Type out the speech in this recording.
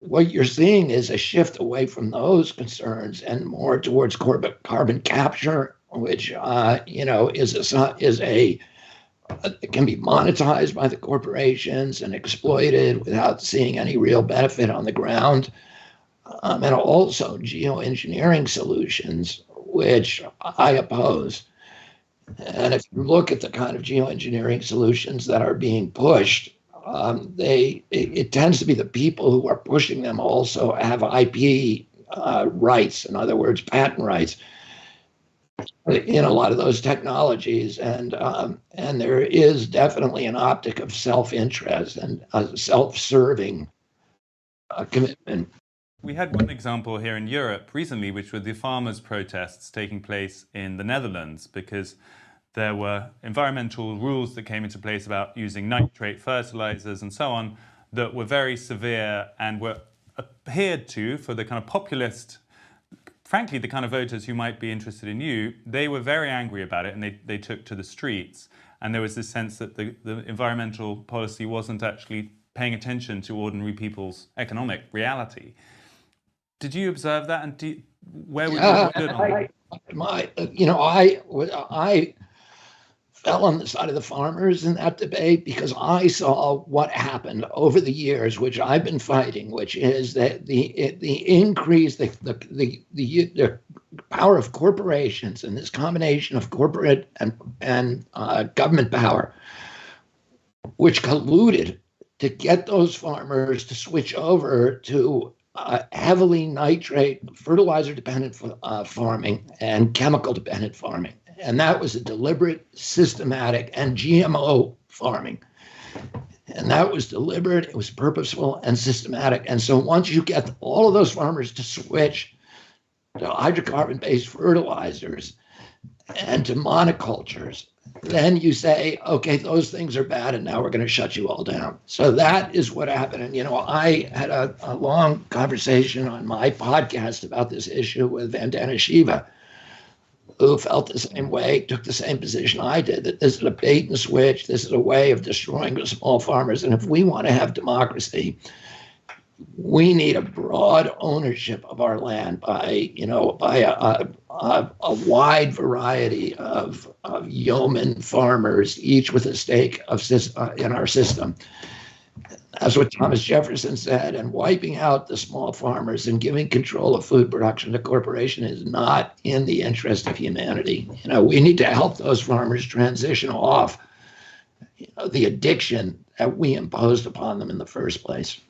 what you're seeing is a shift away from those concerns and more towards carbon capture, which is a it can be monetized by the corporations and exploited without seeing any real benefit on the ground, and also geoengineering solutions, which I oppose. And if you look at the kind of geoengineering solutions that are being pushed, it tends to be the people who are pushing them also have IP rights, in other words, patent rights in a lot of those technologies, and there is definitely an optic of self-interest and a self-serving commitment. We had one example here in Europe recently, which were the farmers' protests taking place in the Netherlands, because there were environmental rules that came into place about using nitrate fertilizers and so on that were very severe and were adhered to for the kind of populist, frankly, the kind of voters who might be interested in you. They were very angry about it, and they took to the streets. And there was this sense that the environmental policy wasn't actually paying attention to ordinary people's economic reality. Did you observe that? And where would you stood on that? I fell on the side of the farmers in that debate because I saw what happened over the years, which I've been fighting, which is that the increase, the power of corporations and this combination of corporate and government power, which colluded to get those farmers to switch over to heavily nitrate, fertilizer dependent farming and chemical dependent farming. And that was a deliberate, systematic, and GMO farming. And that was deliberate, it was purposeful and systematic. And so once you get all of those farmers to switch to hydrocarbon-based fertilizers and to monocultures, then you say, okay, those things are bad, and now we're going to shut you all down. So that is what happened. And, I had a long conversation on my podcast about this issue with Vandana Shiva, who felt the same way, took the same position I did, that this is a bait and switch, this is a way of destroying the small farmers. And if we want to have democracy, we need a broad ownership of our land by a wide variety of yeoman farmers, each with a stake in our system. That's what Thomas Jefferson said, and wiping out the small farmers and giving control of food production to corporation is not in the interest of humanity. We need to help those farmers transition off the addiction that we imposed upon them in the first place.